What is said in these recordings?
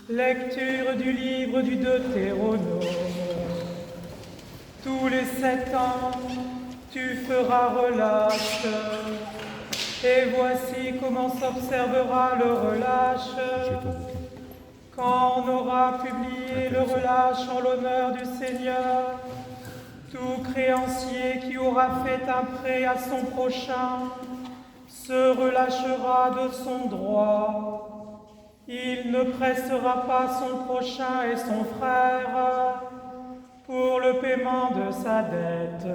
Lecture du livre du Deutéronome. Tous les 7 ans, tu feras relâche. Et voici comment s'observera le relâche. Quand on aura publié le relâche en l'honneur du Seigneur, tout créancier qui aura fait un prêt à son prochain se relâchera de son droit. Il ne pressera pas son prochain et son frère pour le paiement de sa dette.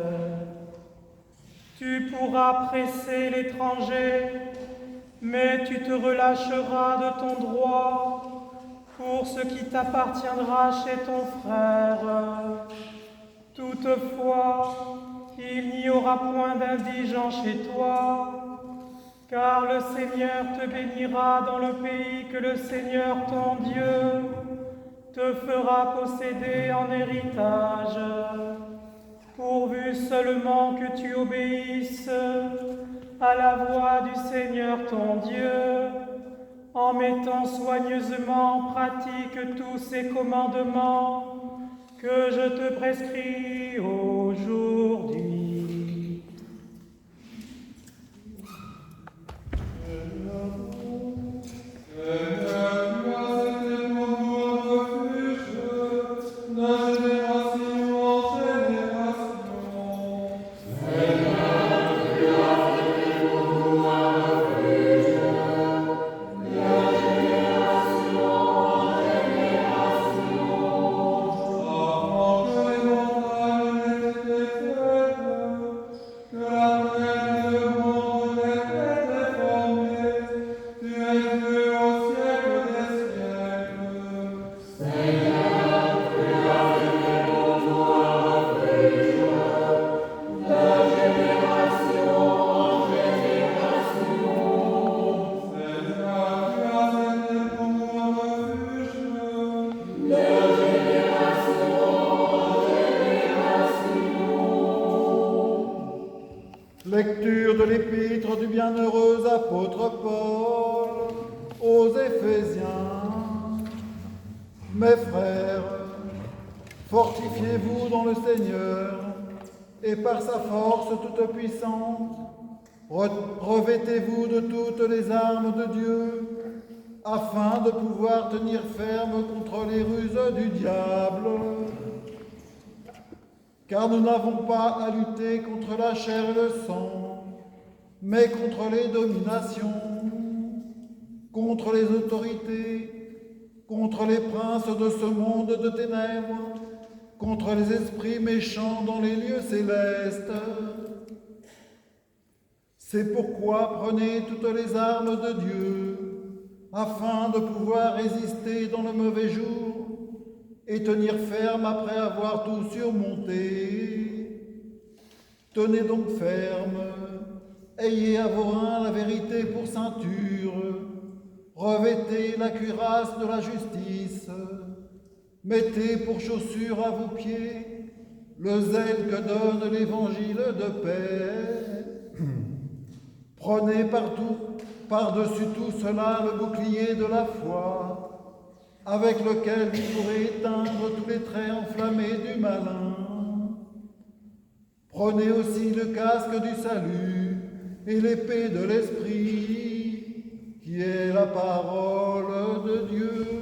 Tu pourras presser l'étranger, mais tu te relâcheras de ton droit pour ce qui t'appartiendra chez ton frère. Toutefois, il n'y aura point d'indigent chez toi, car le Seigneur te bénira dans le pays que le Seigneur ton Dieu te fera posséder en héritage, pourvu seulement que tu obéisses à la voix du Seigneur ton Dieu, en mettant soigneusement en pratique tous ces commandements que je te prescris aujourd'hui. Lecture de l'épître du bienheureux apôtre Paul aux Éphésiens. Mes frères, fortifiez-vous dans le Seigneur et par sa force toute puissante, revêtez-vous de toutes les armes de Dieu afin de pouvoir tenir ferme contre les ruses du diable. Car nous n'avons pas à lutter contre la chair et le sang, mais contre les dominations, contre les autorités, contre les princes de ce monde de ténèbres, contre les esprits méchants dans les lieux célestes. C'est pourquoi prenez toutes les armes de Dieu, afin de pouvoir résister dans le mauvais jour, et tenir ferme après avoir tout surmonté. Tenez donc ferme, ayez à vos reins la vérité pour ceinture, revêtez la cuirasse de la justice, mettez pour chaussure à vos pieds le zèle que donne l'évangile de paix. Prenez partout, par-dessus tout cela, le bouclier de la foi, avec lequel vous pourrez éteindre tous les traits enflammés du malin. Prenez aussi le casque du salut et l'épée de l'Esprit, qui est la parole de Dieu.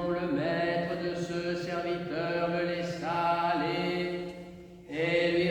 Le maître de ce serviteur le laissa aller et lui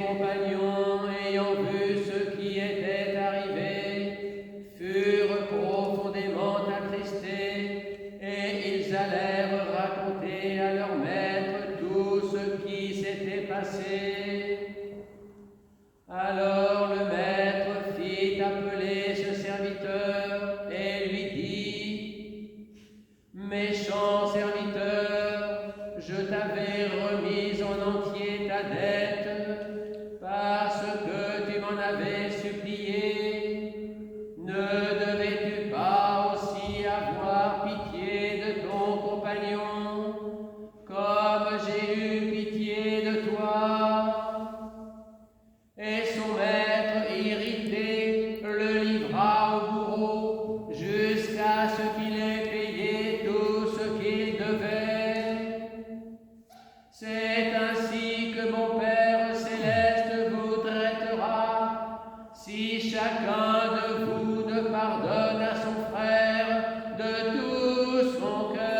compagnons, ayant vu ce qui était arrivé, furent profondément attristés, et ils allèrent raconter à leur maître tout ce qui s'était passé. Alors le maître fit appeler ce serviteur et lui dit: Méchant serviteur, je t'avais remis en entier ta dette, parce que tu m'en avais supplié. Ne devais-tu pas aussi avoir pitié de ton compagnon, comme j'ai eu pitié de toi? Et son maître, irrité, le livra au bourreau, jusqu'à ce qu'il ait payé tout ce qu'il devait. C'est ainsi que mon Père céleste vous traitera, si chacun de vous ne pardonne à son frère de tout son cœur.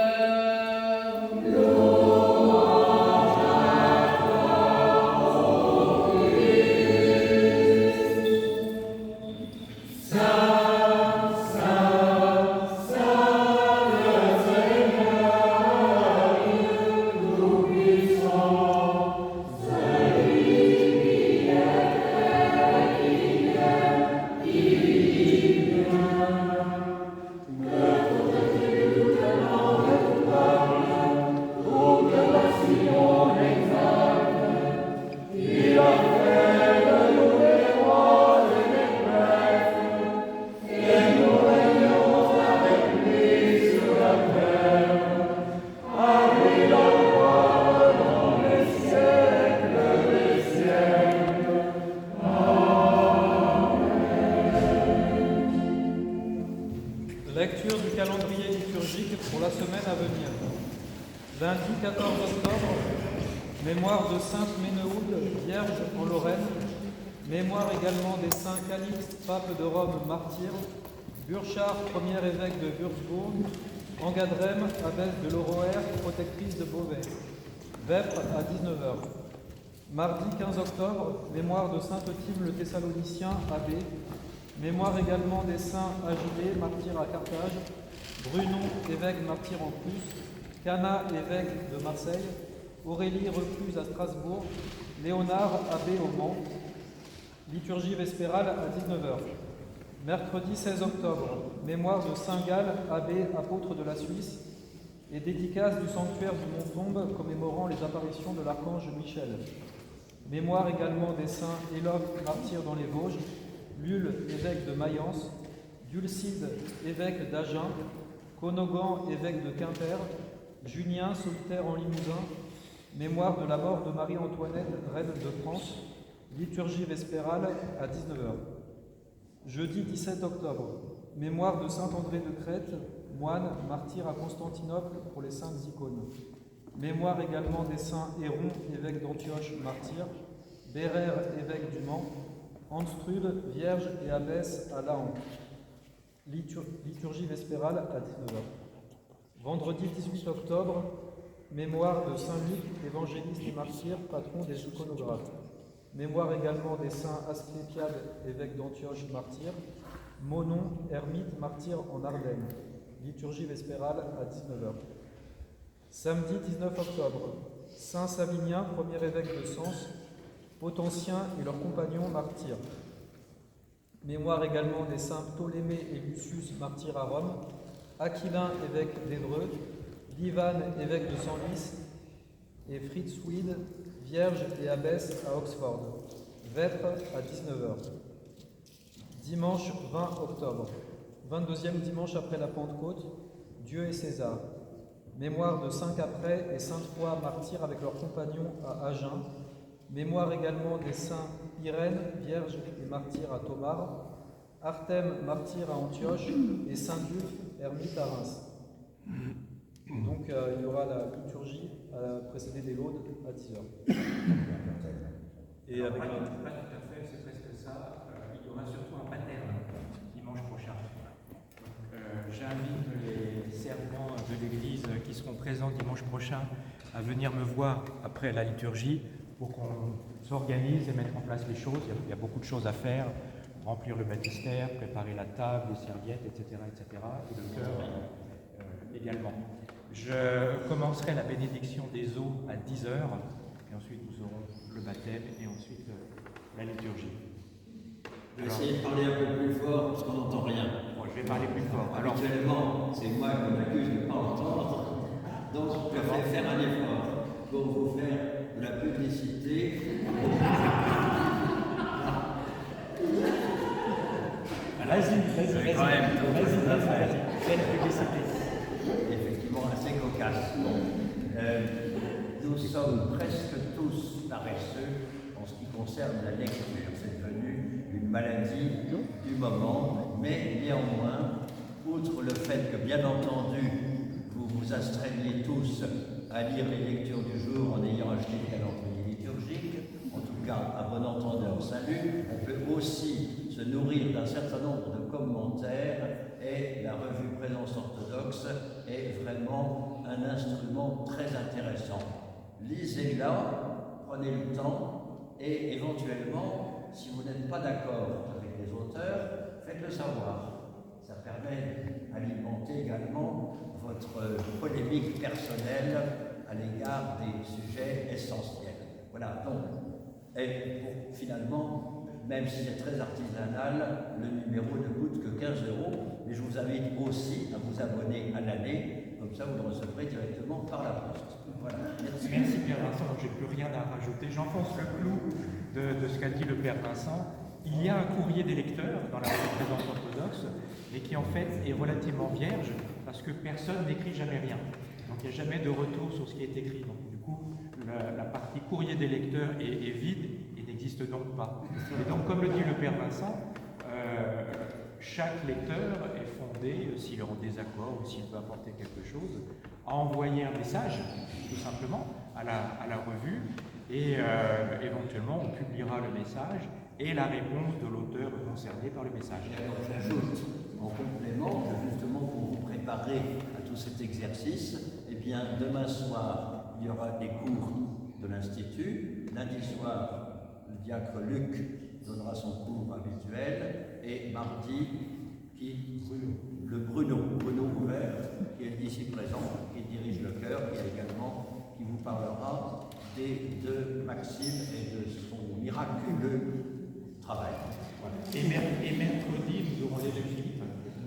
Lecture du calendrier liturgique pour la semaine à venir. Lundi 14 octobre, mémoire de Sainte Ménéhould, Vierge en Lorraine. Mémoire également des saints Calixte, pape de Rome, martyr. Burchard, premier évêque de Würzburg. Engadrem, abbesse de Loroer, protectrice de Beauvais. Vêpres à 19h. Mardi 15 octobre, mémoire de Saint Eutyme le Thessalonicien, abbé. Mémoire également des saints Agilée, martyr à Carthage, Brunon, évêque martyr en Prusse, Cana, évêque de Marseille, Aurélie, recluse à Strasbourg, Léonard, abbé au Mans. Liturgie vespérale à 19h. Mercredi 16 octobre, mémoire de Saint Gall, abbé apôtre de la Suisse, et dédicace du sanctuaire du Mont-Tombe commémorant les apparitions de l'archange Michel. Mémoire également des saints Éloque, martyr dans les Vosges, Lul, évêque de Mayence, Dulcide, évêque d'Agen, Conogan, évêque de Quimper, Junien, solitaire en Limousin. Mémoire de la mort de Marie-Antoinette, reine de France. Liturgie vespérale à 19h. Jeudi 17 octobre, mémoire de Saint-André de Crète, moine, martyr à Constantinople pour les saintes icônes. Mémoire également des saints Héron, évêque d'Antioche, martyr, Bérère, évêque du Mans, Anstrude, vierge et abbesse à Laon. Liturgie vespérale à 19h. Vendredi 18 octobre, mémoire de Saint Luc, évangéliste et martyr, patron des iconographes. Mémoire également des saints Asclépiade, évêque d'Antioche, martyr, Monon, ermite, martyr en Ardennes. Liturgie vespérale à 19h. Samedi 19 octobre, Saint Savinien, premier évêque de Sens, Potentien et leurs compagnons martyrs. Mémoire également des saints Ptolémée et Lucius, martyrs à Rome, Aquilin, évêque d'Évreux, Livan, évêque de Senlis, et Fritzwyd, vierge et abbesse à Oxford. Vêpres à 19h. Dimanche 20 octobre, 22e dimanche après la Pentecôte, Dieu et César. Mémoire de Saint Capret et Sainte Foy, martyrs avec leurs compagnons à Agen. Mémoire également des saints Irène, vierge et martyr à Tomar, Artème, martyr à Antioche, et Saint Dulphe, ermite à Reims. Donc il y aura la liturgie précédée des laudes à 10h. Et avec pas tout à fait, c'est presque ça. Il y aura surtout un paterne dimanche prochain. J'invite les servants de l'Église qui seront présents dimanche prochain à venir me voir après la liturgie pour qu'on s'organise et mettre en place les choses. Il y a beaucoup de choses à faire, remplir le baptistère, préparer la table, les serviettes, etc. Et le chœur également. Je commencerai la bénédiction des eaux à 10h, et ensuite nous aurons le baptême et ensuite la liturgie. Je vais essayer de parler un peu plus fort parce qu'on n'entend rien. Bon, je vais parler plus fort. Alors, habituellement, c'est moi qu'on accuse de ne pas entendre, donc je vais faire un effort pour vous faire de la publicité. Vas-y. Quand même, fais la publicité. Effectivement, assez cocasse. Nous sommes presque tous paresseux en ce qui concerne la lecture. C'est devenu une maladie du moment, mais néanmoins, outre le fait que, bien entendu, vous vous astreignez tous à lire les lectures du jour en ayant acheté le calendrier liturgique, en tout cas, à bon entendeur, salut, on peut aussi se nourrir d'un certain nombre de commentaires, et la revue Présence orthodoxe est vraiment un instrument très intéressant. Lisez-la, prenez le temps, et éventuellement, si vous n'êtes pas d'accord avec les auteurs, faites-le savoir. Ça permet d'alimenter également votre polémique personnelle à l'égard des sujets essentiels. Voilà, donc, et bon, finalement, même si c'est très artisanal, le numéro ne coûte que 15 €, mais je vous invite aussi à vous abonner à l'année, comme ça vous le recevrez directement par la poste. Voilà. Merci Père Vincent, je n'ai plus rien à rajouter. J'enfonce le clou de ce qu'a dit le Père Vincent. Il y a un courrier des lecteurs dans la Présence orthodoxe, mais qui en fait est relativement vierge, parce que personne n'écrit jamais rien. Donc il n'y a jamais de retour sur ce qui est écrit. Donc du coup, la partie courrier des lecteurs est vide et n'existe donc pas. Et donc comme le dit le Père Vincent, chaque lecteur est fondé, s'il est en désaccord ou s'il veut apporter quelque chose, à envoyer un message, tout simplement, à la revue, et éventuellement on publiera le message et la réponse de l'auteur concerné par le message. Et alors j'ajoute en complément que justement pour vous préparer à tout cet exercice, eh bien demain soir il y aura des cours de l'Institut, lundi soir le diacre Luc donnera son cours habituel, et mardi le Bruno Ouvert, qui est ici présent, qui dirige le chœur, qui vous parlera de Maxime et de son miraculeux travail. Voilà. Et mercredi, nous aurons l'évêque Philippe.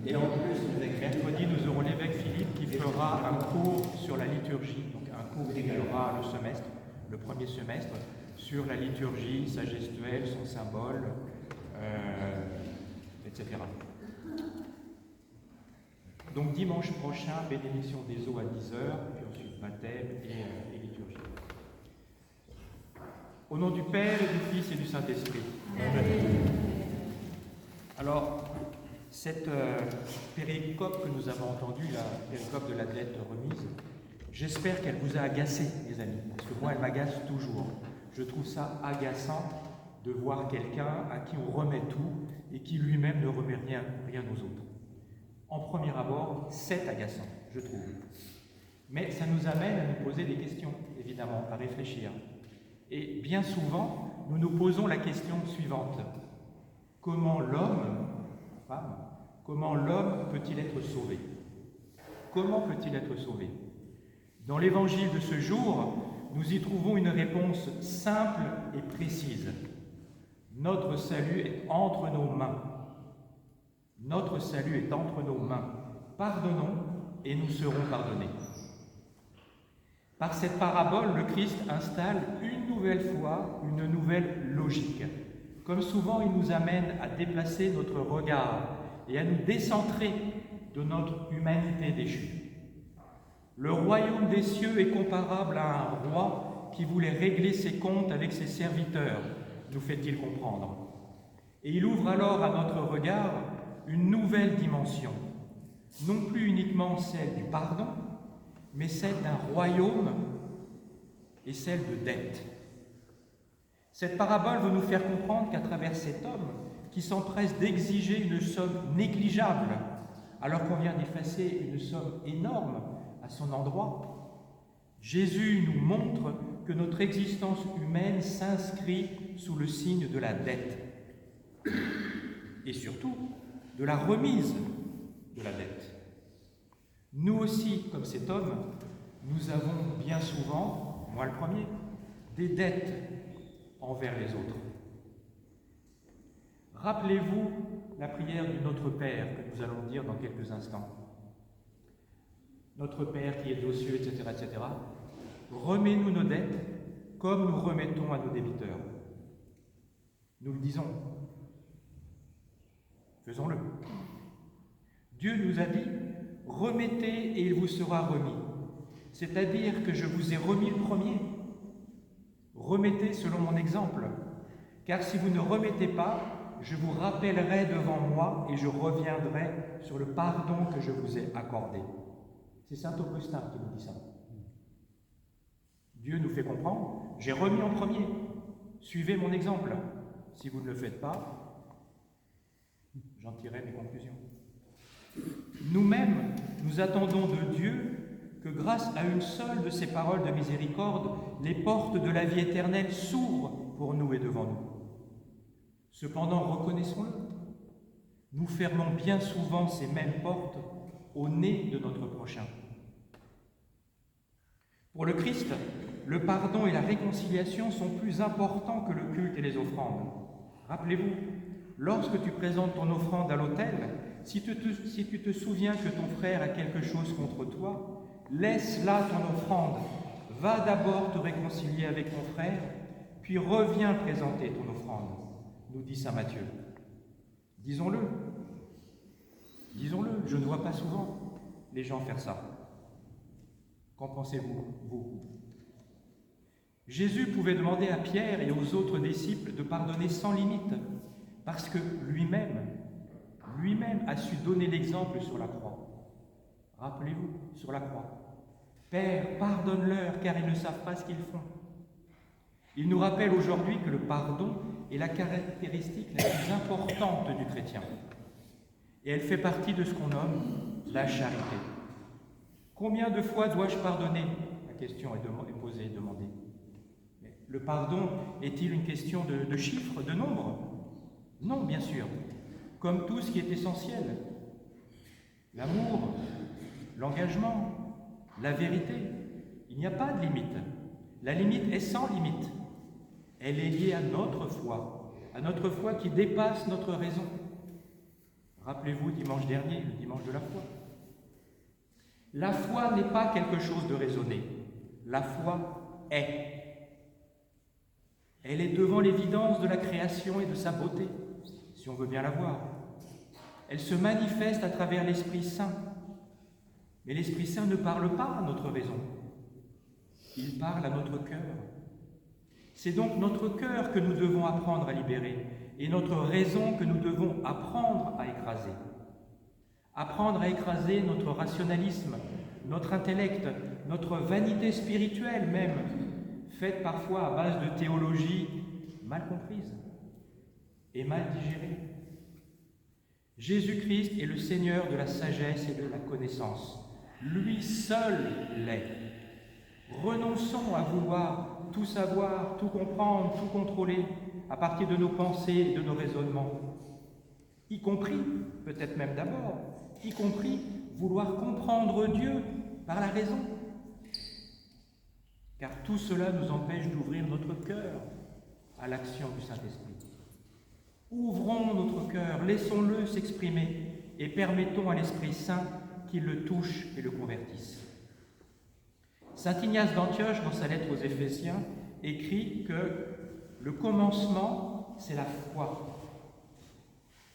Et en plus, mercredi, nous aurons l'évêque Philippe qui fera un cours sur la liturgie, donc un cours qui durera le semestre, le premier semestre, sur la liturgie, sa gestuelle, son symbole, etc. Donc dimanche prochain, bénédiction des eaux à 10h, puis ensuite baptême et liturgie. Au nom du Père, et du Fils et du Saint-Esprit. Alors, cette péricope que nous avons entendue, la péricope de la dette remise, j'espère qu'elle vous a agacé, les amis, parce que moi, elle m'agace toujours. Je trouve ça agaçant de voir quelqu'un à qui on remet tout et qui lui-même ne remet rien aux autres. En premier abord, c'est agaçant, je trouve. Mais ça nous amène à nous poser des questions, évidemment, à réfléchir. Et bien souvent, nous nous posons la question suivante. Comment l'homme peut-il être sauvé? Comment peut-il être sauvé? Dans l'évangile de ce jour, nous y trouvons une réponse simple et précise. Notre salut est entre nos mains. Notre salut est entre nos mains. Pardonnons et nous serons pardonnés. Par cette parabole, le Christ installe une nouvelle fois une nouvelle logique. Comme souvent, il nous amène à déplacer notre regard et à nous décentrer de notre humanité déchue. Le royaume des cieux est comparable à un roi qui voulait régler ses comptes avec ses serviteurs, nous fait-il comprendre. Et il ouvre alors à notre regard une nouvelle dimension, non plus uniquement celle du pardon, mais celle d'un royaume et celle de dette. Cette parabole veut nous faire comprendre qu'à travers cet homme qui s'empresse d'exiger une somme négligeable, alors qu'on vient d'effacer une somme énorme à son endroit, Jésus nous montre que notre existence humaine s'inscrit sous le signe de la dette et surtout de la remise de la dette. Nous aussi, comme cet homme, nous avons bien souvent, moi le premier, des dettes envers les autres. Rappelez-vous la prière du Notre Père que nous allons dire dans quelques instants. Notre Père qui est aux cieux, etc., etc. Remets-nous nos dettes comme nous remettons à nos débiteurs. Nous le disons. Faisons-le. Dieu nous a dit, remettez et il vous sera remis. C'est-à-dire que je vous ai remis le premier. Remettez selon mon exemple. Car si vous ne remettez pas, je vous rappellerai devant moi et je reviendrai sur le pardon que je vous ai accordé. C'est saint Augustin qui nous dit ça. Dieu nous fait comprendre, j'ai remis en premier. Suivez mon exemple. Si vous ne le faites pas, j'en tirerai mes conclusions. Nous-mêmes, nous attendons de Dieu que grâce à une seule de ses paroles de miséricorde, les portes de la vie éternelle s'ouvrent pour nous et devant nous. Cependant, reconnaissons-le, nous fermons bien souvent ces mêmes portes au nez de notre prochain. Pour le Christ, le pardon et la réconciliation sont plus importants que le culte et les offrandes. Rappelez-vous, lorsque tu présentes ton offrande à l'autel, si tu te souviens que ton frère a quelque chose contre toi, laisse là ton offrande, va d'abord te réconcilier avec ton frère, puis reviens présenter ton offrande, nous dit saint Matthieu. Disons-le, je ne vois pas souvent les gens faire ça. Qu'en pensez-vous, vous? Jésus pouvait demander à Pierre et aux autres disciples de pardonner sans limite, parce que lui-même a su donner l'exemple sur la croix. Rappelez-vous, sur la croix. Père, pardonne-leur, car ils ne savent pas ce qu'ils font. Il nous rappelle aujourd'hui que le pardon est la caractéristique la plus importante du chrétien. Et elle fait partie de ce qu'on nomme la charité. Combien de fois dois-je pardonner? La question est posée et demandée. Mais le pardon est-il une question de chiffres, de nombre? Non, bien sûr. Comme tout ce qui est essentiel. L'amour, l'engagement, la vérité. Il n'y a pas de limite. La limite est sans limite. Elle est liée à notre foi qui dépasse notre raison. Rappelez-vous dimanche dernier, le dimanche de la foi. La foi n'est pas quelque chose de raisonné. La foi est. Elle est devant l'évidence de la création et de sa beauté, si on veut bien la voir. Elle se manifeste à travers l'Esprit Saint. Mais l'Esprit Saint ne parle pas à notre raison. Il parle à notre cœur. C'est donc notre cœur que nous devons apprendre à libérer et notre raison que nous devons apprendre à écraser. Apprendre à écraser notre rationalisme, notre intellect, notre vanité spirituelle même, faite parfois à base de théologie mal comprise et mal digérée. Jésus-Christ est le Seigneur de la sagesse et de la connaissance. Lui seul l'est. Renonçons à vouloir tout savoir, tout comprendre, tout contrôler à partir de nos pensées et de nos raisonnements, y compris, peut-être même d'abord, y compris vouloir comprendre Dieu par la raison. Car tout cela nous empêche d'ouvrir notre cœur à l'action du Saint-Esprit. Ouvrons notre cœur, laissons-le s'exprimer et permettons à l'Esprit Saint qu'il le touche et le convertisse. Saint Ignace d'Antioche, dans sa lettre aux Éphésiens, écrit que le commencement, c'est la foi,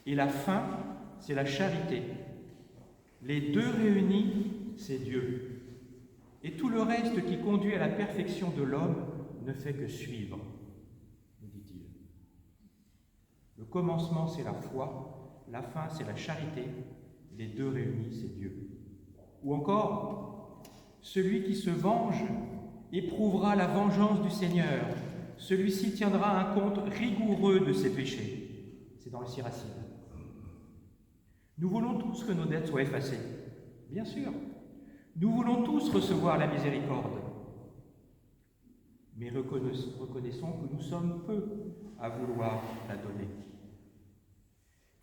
et la fin, c'est la charité. Les deux réunis, c'est Dieu. Et tout le reste qui conduit à la perfection de l'homme ne fait que suivre, nous dit-il. Le commencement, c'est la foi, la fin, c'est la charité, les deux réunis, c'est Dieu. Ou encore, celui qui se venge éprouvera la vengeance du Seigneur. Celui-ci tiendra un compte rigoureux de ses péchés. C'est dans le Siracide. Nous voulons tous que nos dettes soient effacées. Bien sûr. Nous voulons tous recevoir la miséricorde. mais reconnaissons que nous sommes peu à vouloir la donner.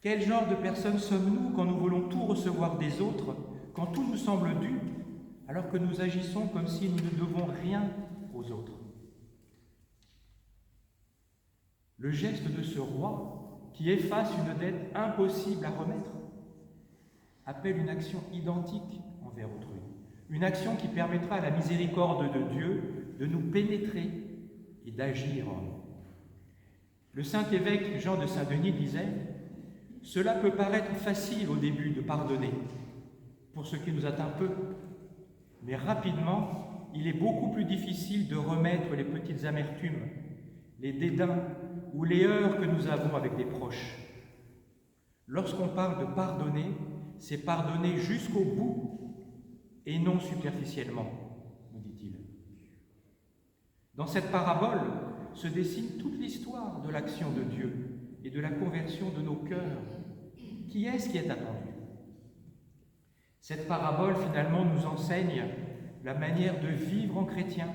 Quel genre de personnes sommes-nous quand nous voulons tout recevoir des autres, quand tout nous semble dû, alors que nous agissons comme si nous ne devons rien aux autres? Le geste de ce roi, qui efface une dette impossible à remettre, appelle une action identique envers autrui, une action qui permettra à la miséricorde de Dieu de nous pénétrer et d'agir en nous. Le saint évêque Jean de Saint-Denis disait « Cela peut paraître facile au début de pardonner, pour ce qui nous atteint peu, mais rapidement, il est beaucoup plus difficile de remettre les petites amertumes, les dédains ou les heurts que nous avons avec des proches. Lorsqu'on parle de pardonner, c'est pardonner jusqu'au bout et non superficiellement, nous dit-il. Dans cette parabole se dessine toute l'histoire de l'action de Dieu et de la conversion de nos cœurs. Qui est-ce qui est attendu? Cette parabole, finalement, nous enseigne la manière de vivre en chrétien.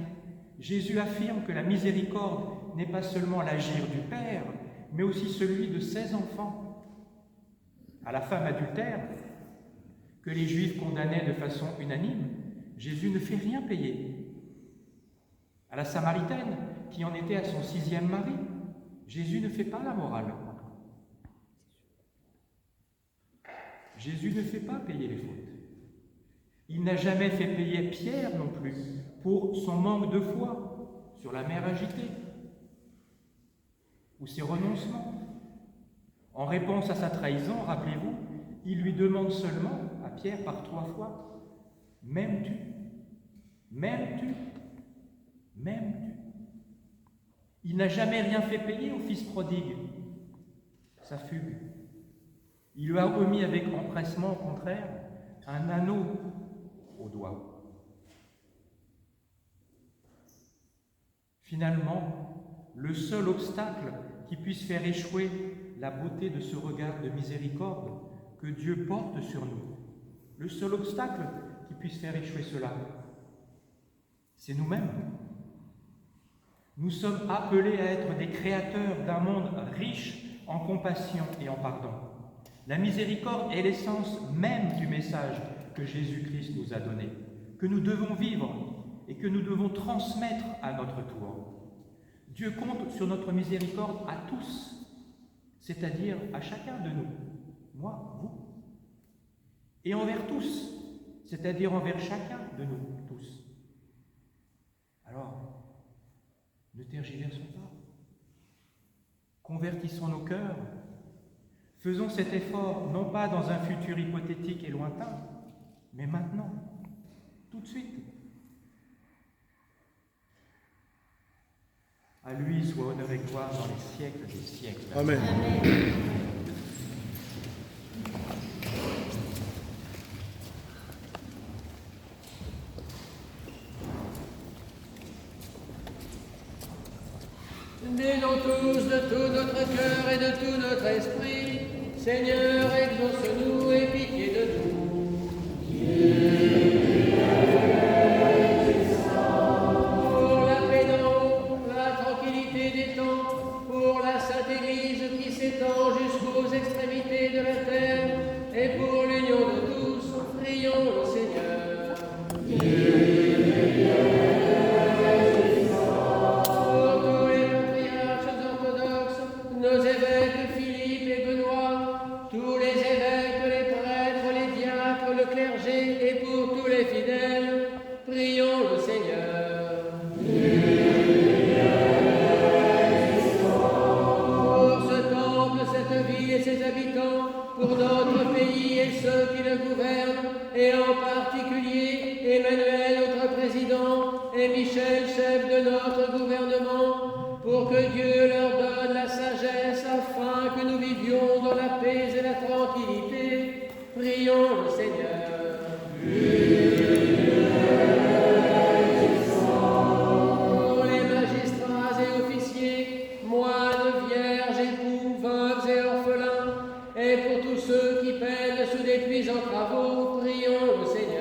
Jésus affirme que la miséricorde n'est pas seulement l'agir du Père, mais aussi celui de ses enfants. À la femme adultère, que les Juifs condamnaient de façon unanime, Jésus ne fait rien payer. À la Samaritaine, qui en était à son 6e mari, Jésus ne fait pas la morale. Jésus ne fait pas payer les fautes. Il n'a jamais fait payer Pierre non plus pour son manque de foi sur la mer agitée ou ses renoncements. En réponse à sa trahison, rappelez-vous, il lui demande seulement à Pierre par 3 fois « M'aimes-tu ? M'aimes-tu ? M'aimes-tu » Il n'a jamais rien fait payer au fils prodigue, sa fugue. Il lui a remis avec empressement, au contraire, un anneau au doigt. Finalement, le seul obstacle qui puisse faire échouer la beauté de ce regard de miséricorde que Dieu porte sur nous, le seul obstacle qui puisse faire échouer cela, c'est nous-mêmes. Nous sommes appelés à être des créateurs d'un monde riche en compassion et en pardon. La miséricorde est l'essence même du message que Jésus-Christ nous a donné, que nous devons vivre et que nous devons transmettre à notre tour. Dieu compte sur notre miséricorde à tous, c'est-à-dire à chacun de nous, moi, vous, et envers tous, c'est-à-dire envers chacun de nous tous. Alors, ne tergiversons pas. Convertissons nos cœurs. Faisons cet effort, non pas dans un futur hypothétique et lointain, mais maintenant, tout de suite. À lui soit honneur et gloire dans les siècles des siècles. Amen. Disons tous de tout notre cœur et de tout notre esprit, Seigneur, exauce-nous et pitié de nous. Pour la paix d'en haut, la tranquillité des temps, pour la Sainte Église qui s'étend jusqu'aux extrémités de la terre, et pour l'union de tous, prions le Seigneur. Pour tous les patriarches orthodoxes, nos évêques Philippe et Benoît, tous les évêques, les prêtres, les diacres, le clergé, et pour tous les fidèles, prions le Seigneur. Pour ce temple, cette ville et ses habitants, pour notre pays et ceux qui le gouvernent, et en particulier Emmanuel, notre président, et Michel, chef de notre gouvernement, pour que Dieu leur donne la sagesse afin que nous vivions dans la paix et la tranquillité. Prions le Seigneur. Pour les magistrats et officiers, moines, vierges, époux, veuves et orphelins, et pour tous ceux qui peinent sous d'épuisants travaux, prions le Seigneur.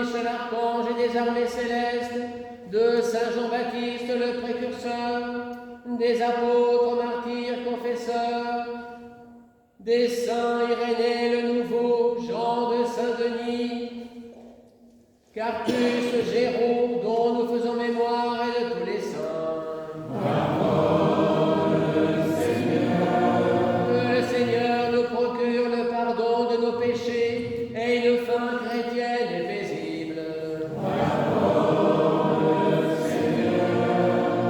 Michel Archange et des armées célestes, de Saint Jean-Baptiste le précurseur, des apôtres, martyrs, confesseurs, des saints Irénée le Nouveau, Jean de Saint-Denis, Carpus, Géraud, dont nous faisons mémoire, et de tous les saints. Que le Seigneur nous procure le pardon de nos péchés et une fin chrétienne et paisible.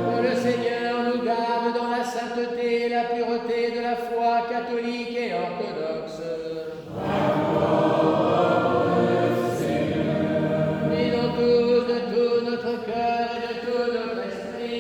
Que le Seigneur nous garde dans la sainteté et la pureté de la foi catholique et orthodoxe. Prions tous de tout notre cœur et de tout notre esprit.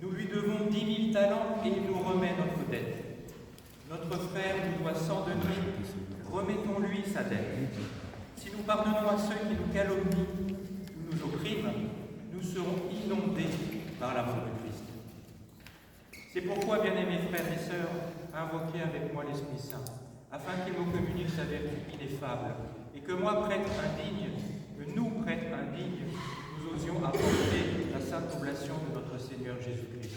Nous lui devons 10 000 talents et il nous remet notre dette. Notre frère nous doit 100 deniers, remettons-lui sa dette. Si nous pardonnons à ceux qui nous calomnient ou nous oppriment, nous serons inondés par l'amour de Christ. C'est pourquoi, bien-aimés frères et sœurs, invoquez avec moi l'Esprit Saint, afin qu'il nous communique sa vertu ineffable, et que moi, prêtre indigne, que nous, prêtres indignes, nous osions apporter la sainte oblation de notre Seigneur Jésus-Christ.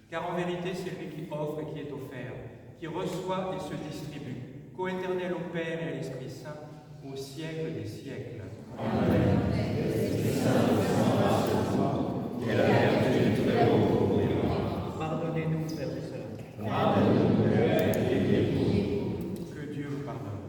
Car en vérité, c'est lui qui offre et qui est offert, qui reçoit et se distribue, coéternel au Père et à l'Esprit Saint, au siècle des siècles. Amen. Pardonnez-nous, frères et sœurs. Que Dieu vous pardonne.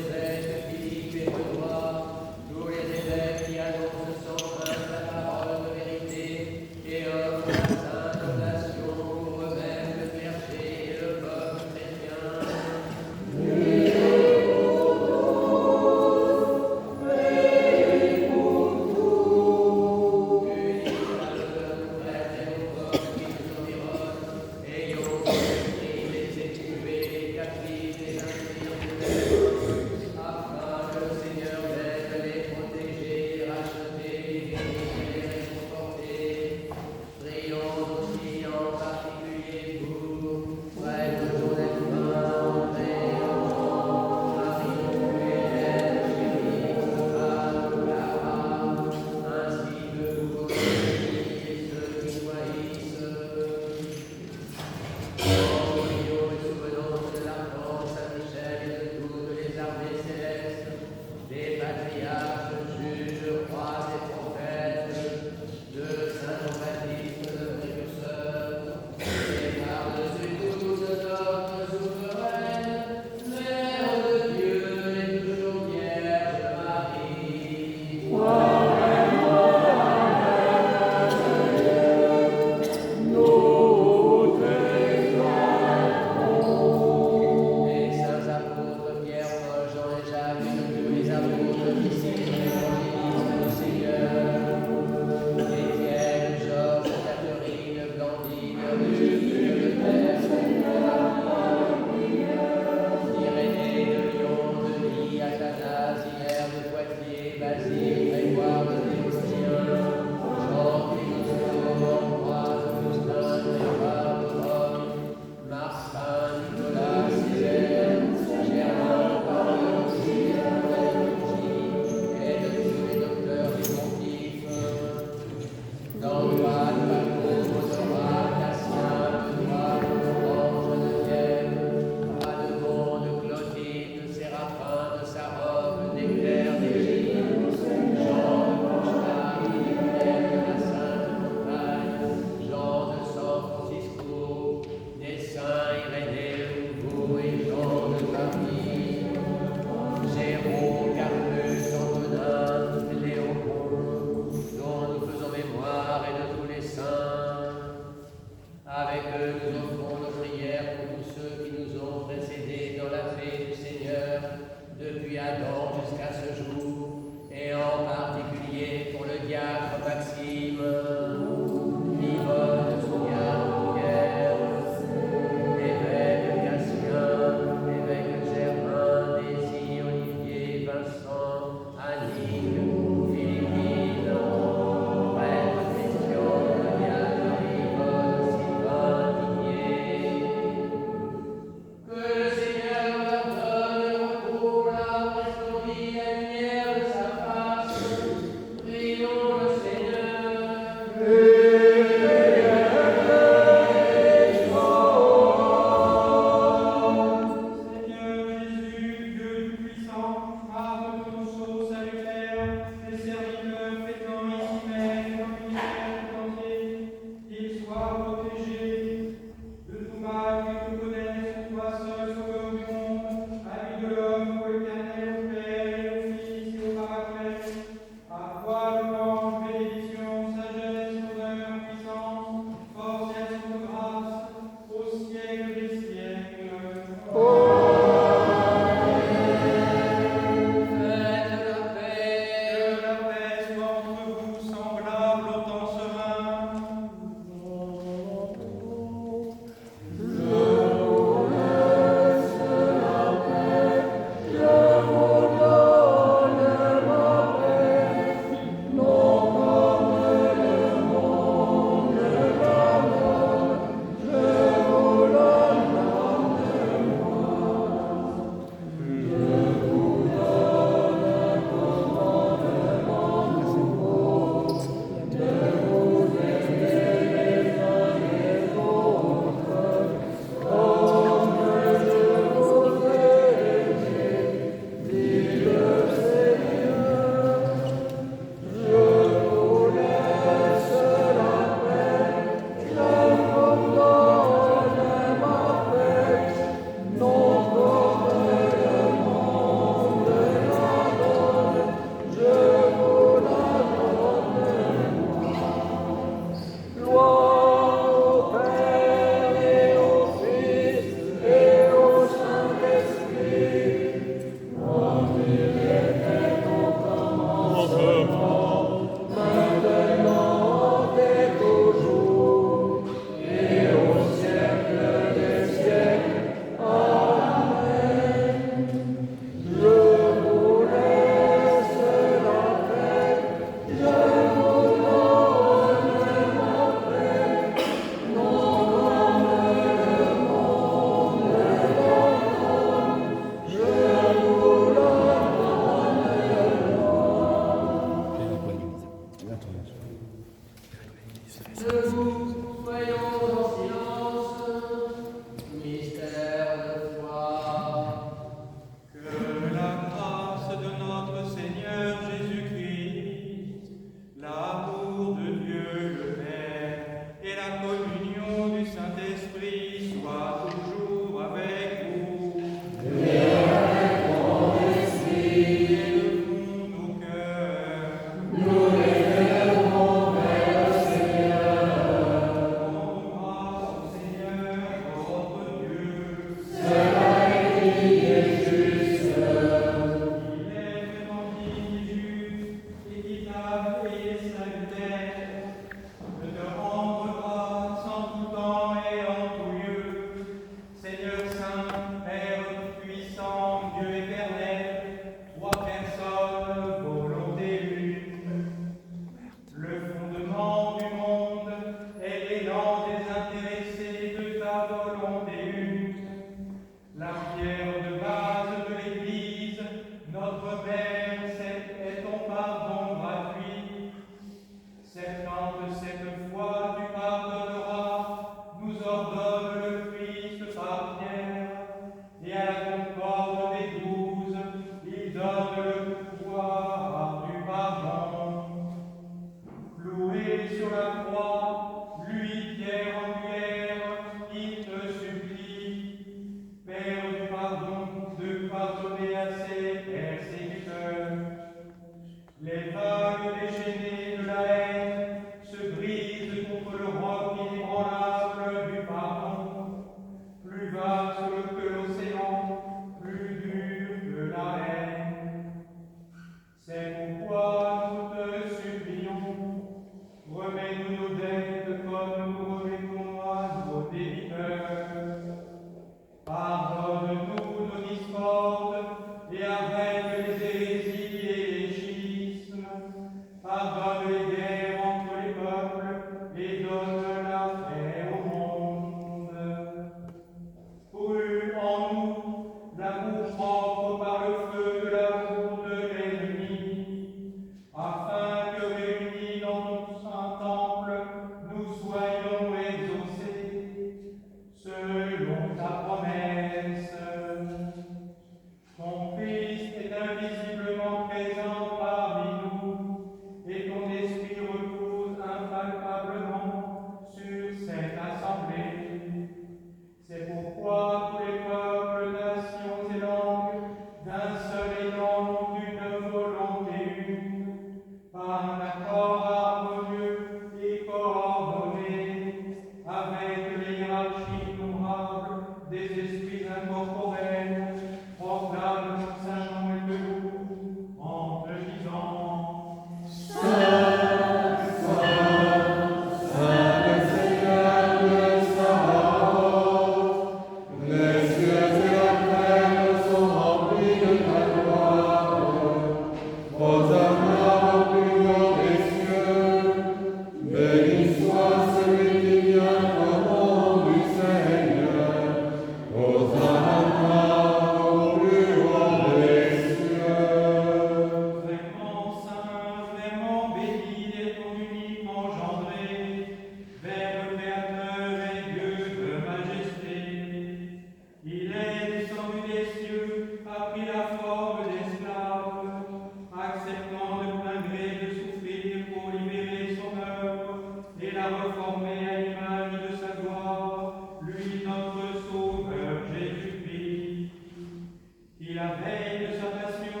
la veille de sa passion,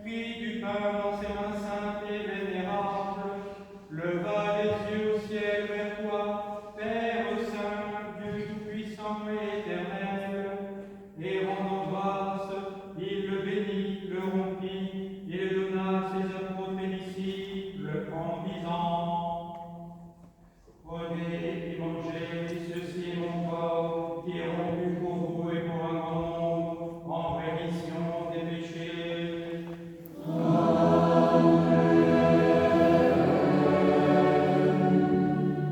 prit du pain dans ses mains saintes et vénérables, leva les yeux au ciel vers toi, Père saint, Dieu tout-puissant et éternel, et rendant grâce, il le bénit, le rompit, et le donna à ses apôtres et disciples en disant: Prenez et mangez, ceci est mon corps, qui est rompu pour vous et pour un grand nombre, en rémission des péchés.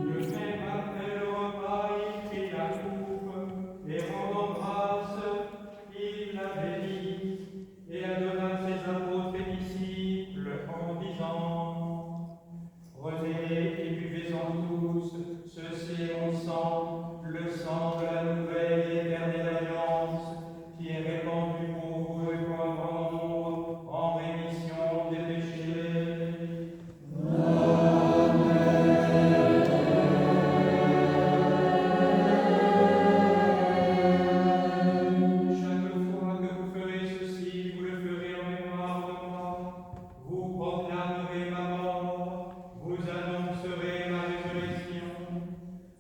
De même, après le repas, il prit la coupe, et rendant grâce, il la bénit, et la donna à ses apôtres et disciples en disant: Prenez et buvez-en tous, ceci est mon sang, le sang de la nouvelle et éternelle alliance, qui est répandu pour vous et pour un grand nombre, en rémission des péchés. Chaque fois que vous ferez ceci, vous le ferez en mémoire de moi. Vous proclamerez ma mort, vous annoncerez ma résurrection,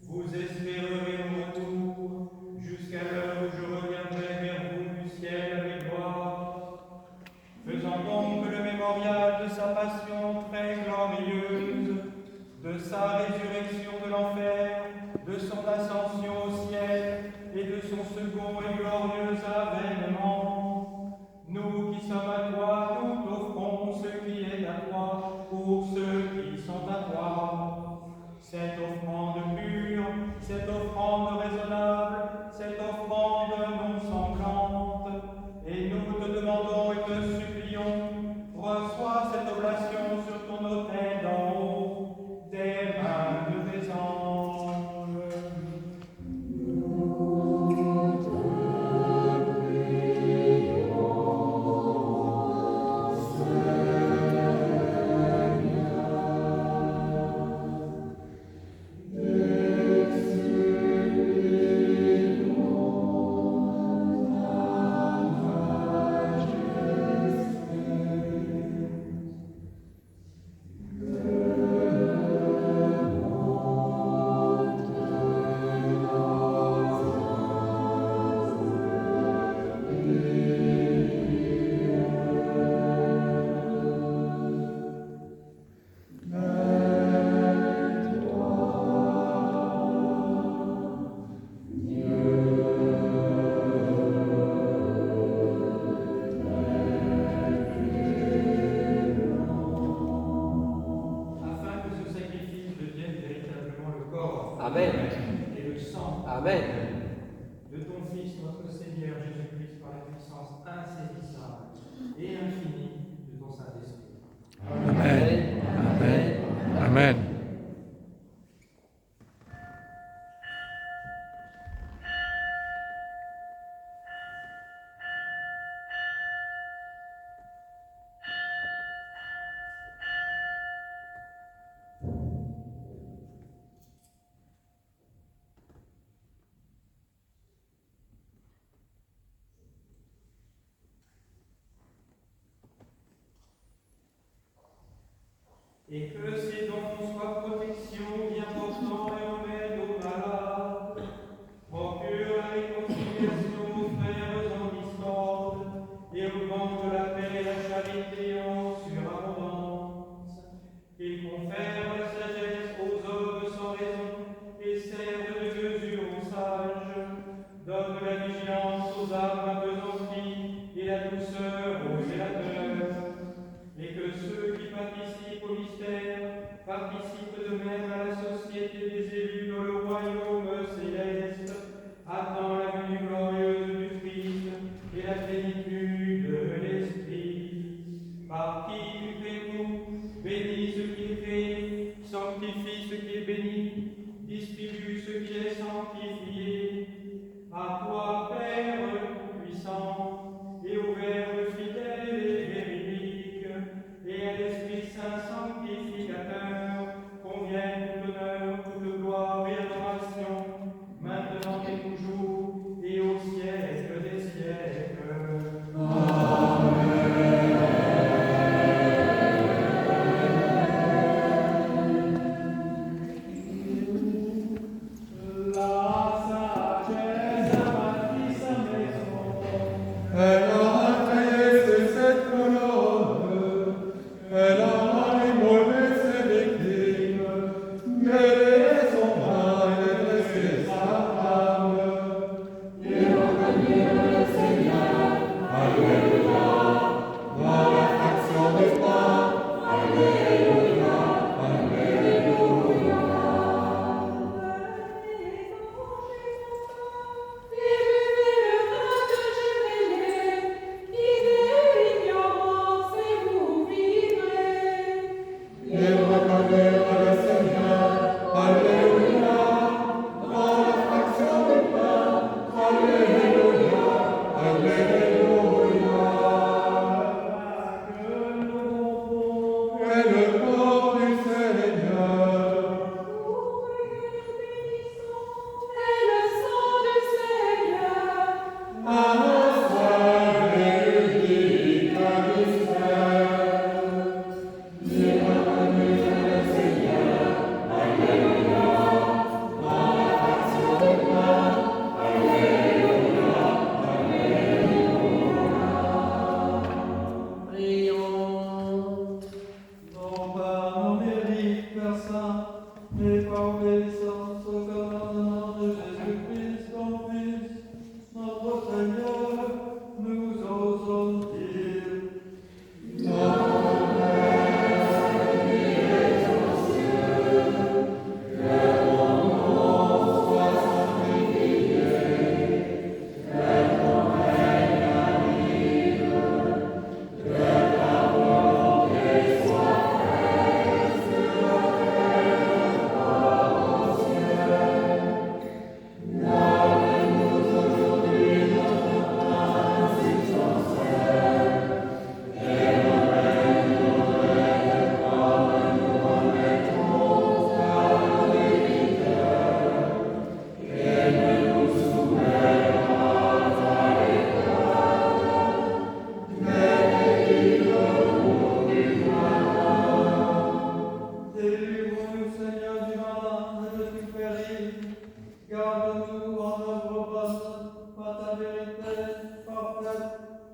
vous espérerez mon retour, jusqu'à l'heure où je reviendrai vers vous du ciel avec gloire. Faisons donc le mémorial de sa passion très glorieuse, de sa résurrection de l'enfer, de son ascension au ciel et de son second et glorieux avènement. Nous qui sommes à toi, nous t'offrons ce qui est à toi pour ceux qui sont à toi. Cette offrande pure, cette offrande raisonnable, cette offrande non sanglante, et nous te demandons et te supplions, reçois cette oblation sur ton autel d'en haut, des mains de tes anges. Afin que ce sacrifice devienne véritablement le corps Amen. et le sang Amen. de ton Fils, notre Seigneur Jésus-Christ, par la puissance insaisissable et infinie de ton Saint-Esprit. Amen. Amen. Amen. Et que ces dons soient protection, bien portant et remède aux malades, procure la réconciliation aux frères en discorde, et augmente la paix et la charité en surabondance. Qu'il confère la sagesse aux hommes sans raison, et serve de mesure aux sages, donne la vigilance aux âmes appesanties, et la douceur aux zélateurs. Et que ceux qui participent au mystère participent de même à la société des élus dans le royaume céleste, attend la venue glorieuse du Christ et la plénitude de l'Esprit. Par qui tu fais tout, bénis ce qui est fait, sanctifie ce qui est béni, distribue ce qui est sanctifié. À toi, Père puissant, et au Verbe fidèle et véridique, et à l'Esprit Saint sanctificateur, conviennent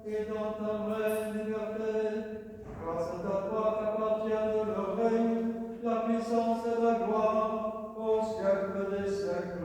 et dans ta vraie liberté. Car c'est à toi qu'appartiennent le règne, la puissance et la gloire, au siècle des siècles.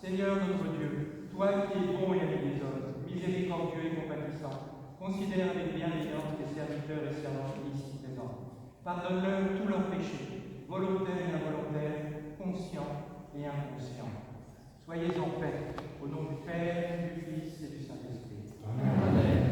Seigneur notre Dieu, toi qui es bon et miséricorde, miséricordieux et compatissant, considère avec bienveillance tes serviteurs et servantes ici présents. Pardonne-leur tous leurs péchés, volontaires et involontaires, conscients et inconscients. Soyez en paix, au nom du Père, du Fils et du Saint-Esprit. Amen.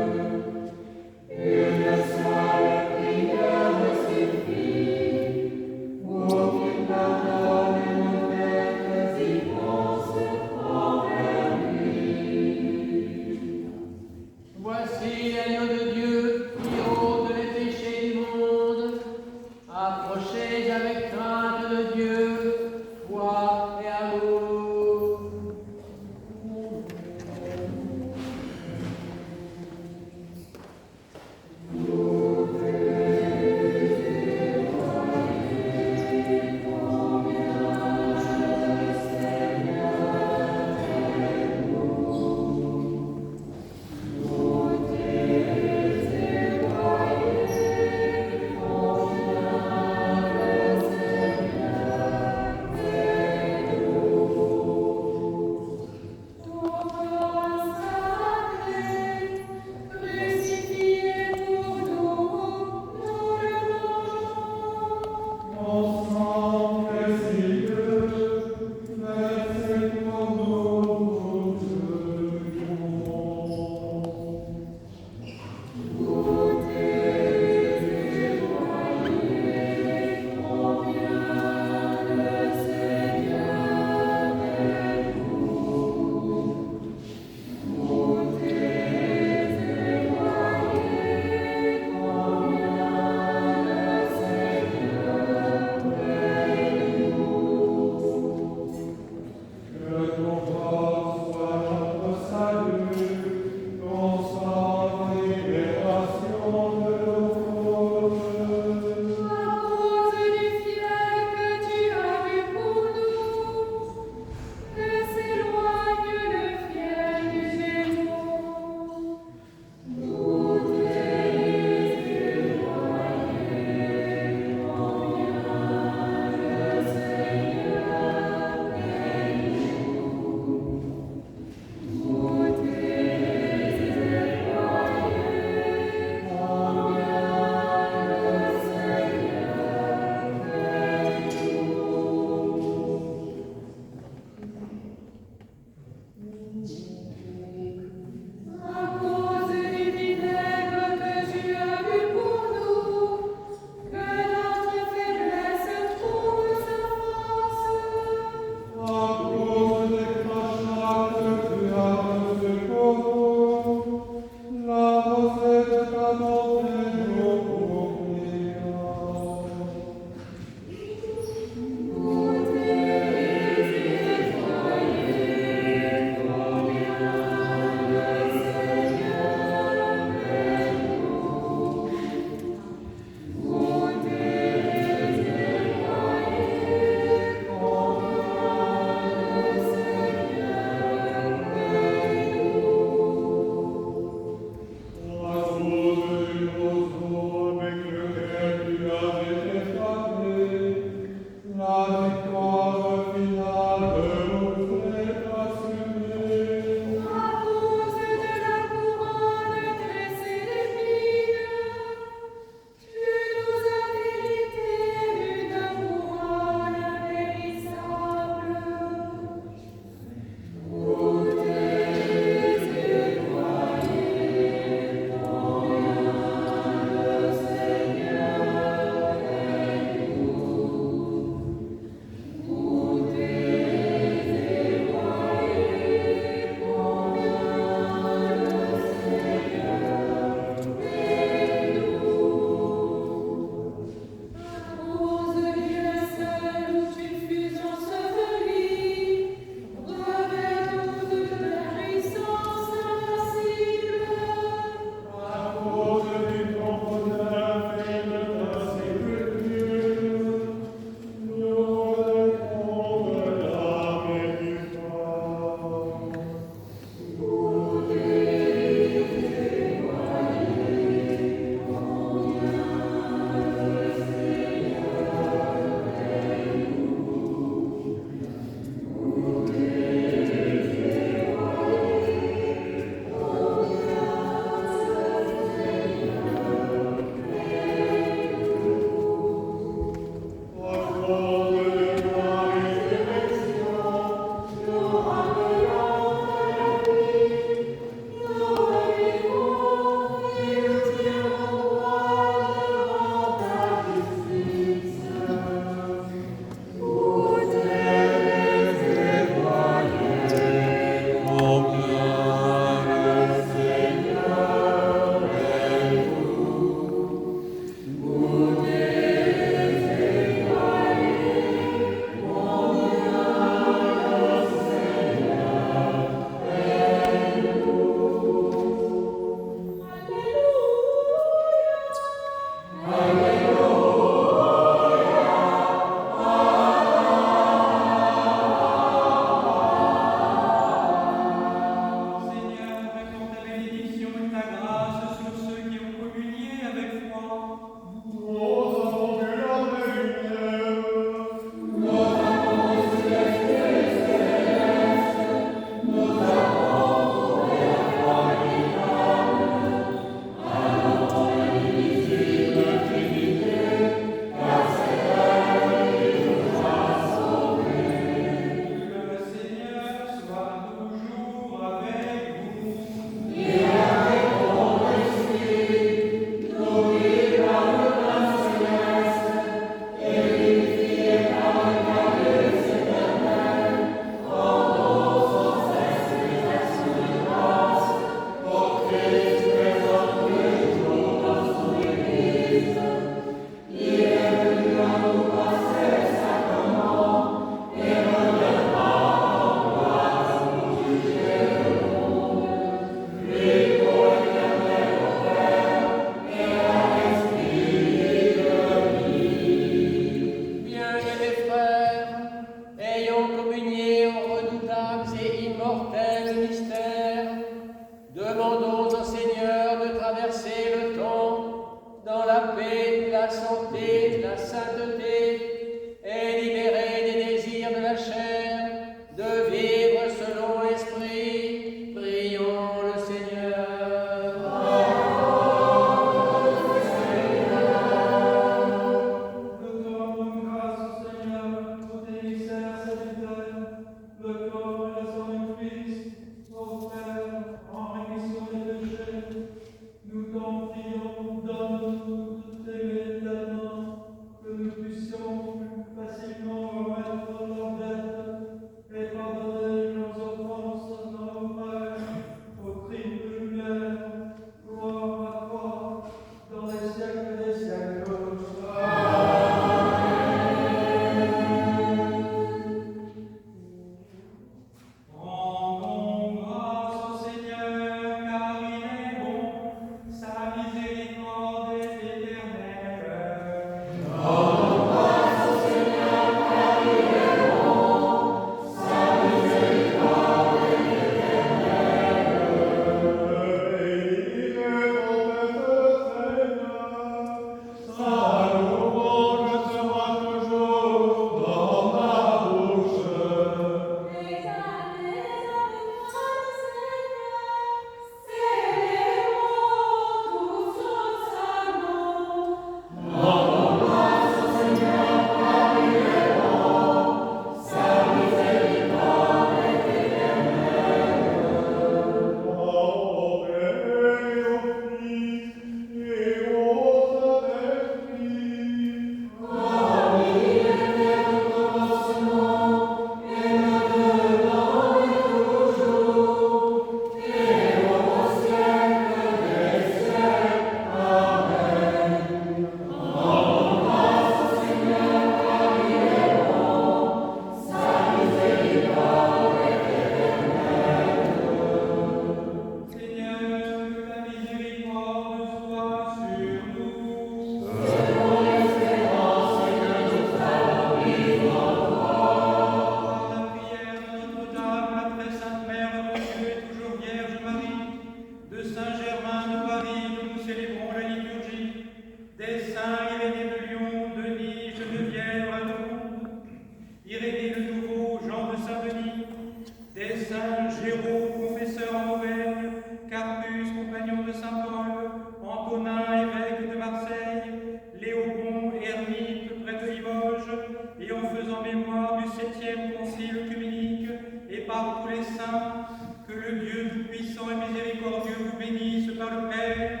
saints Géraud, confesseur en Auvergne, Carpus, compagnon de saint Paul, Antonin, évêque de Marseille, Léobon, ermite près de Limoges, et en faisant mémoire du 7e concile œcuménique, et par tous les saints, que le Dieu tout-puissant et miséricordieux vous bénisse par le Père,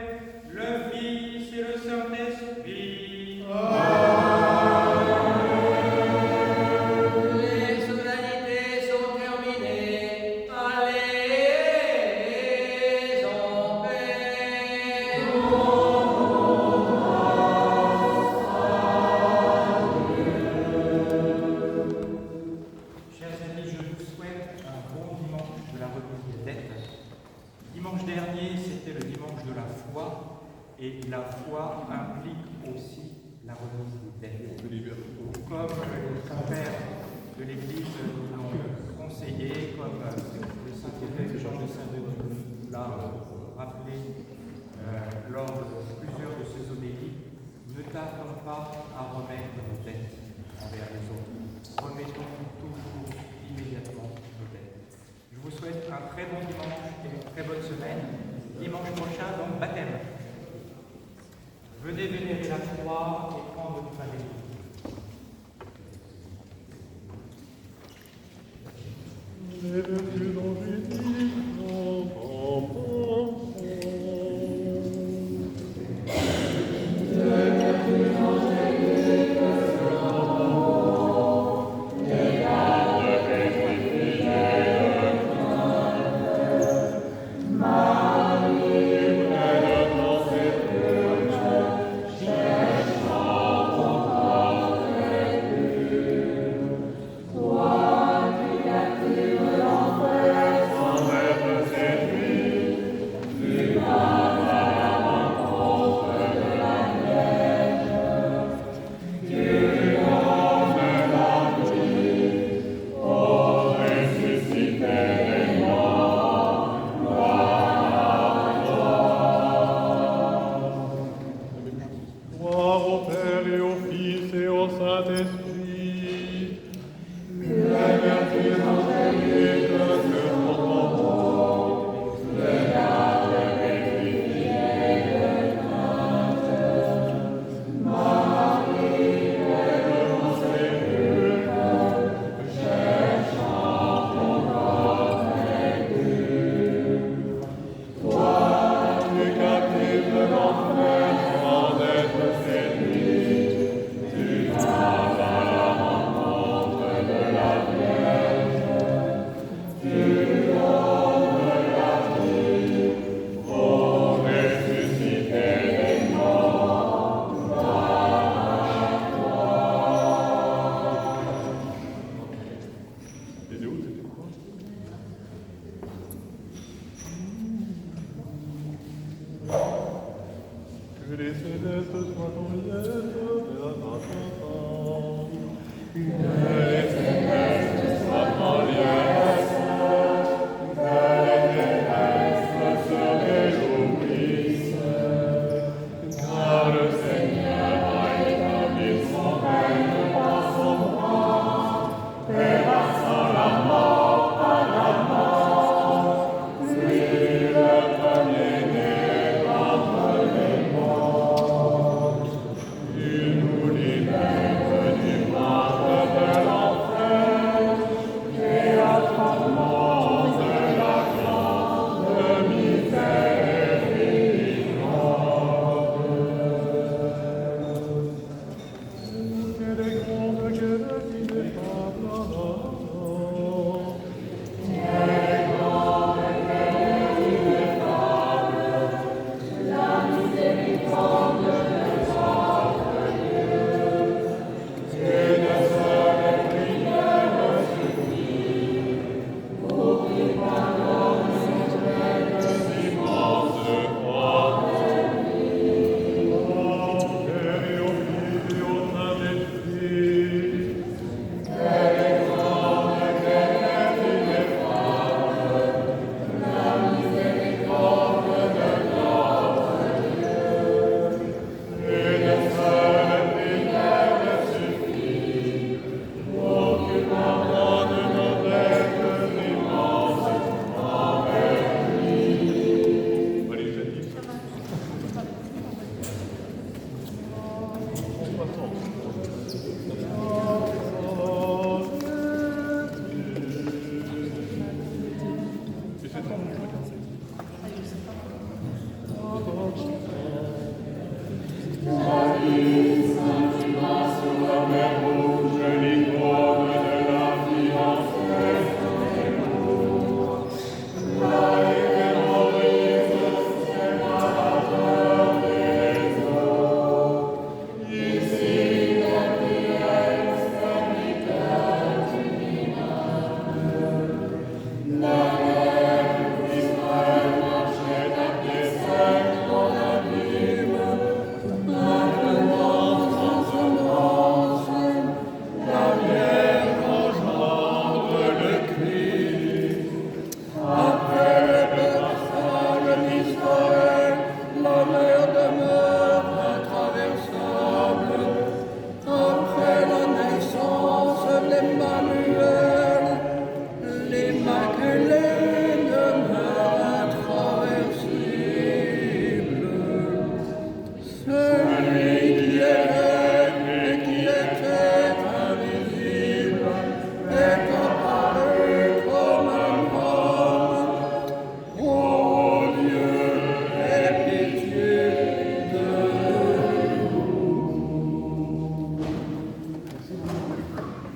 le Fils et le Saint-Esprit. Les solennités sont terminées. Allez en paix. Chers amis, je vous souhaite un bon dimanche de la remise des dettes. Dimanche dernier, c'était le dimanche de la foi, et la foi implique aussi la remise des dettes. Comme les saints-pères de l'Église nous l'ont conseillé, comme le Saint-Évêque Georges de Saint-Denis l'a rappelé lors de plusieurs de ses homélies, ne tardons pas à remettre nos dettes envers les autres. Remettons toujours immédiatement nos dettes. Je vous souhaite un très bon dimanche et une très bonne semaine. Dimanche prochain, donc, baptême. Venez vénérer la croix et prendre du pain béni. Les vertus dont j'ai dit, gloire au Père et au Fils et au Saint-Esprit. Les vertus angéliques que nous les gardes pétrifiés de crainte. Marie, pleine en sépulcre, cherchant ton corps perdu. Toi, tu captives de l'enfer, sans être séduit, tu vas à la rencontre de la Vierge. Tu donnes la vie au ressuscité des morts, gloire à toi. Et de où c'était quoi? Que les célestes soient en liesse de la grâce.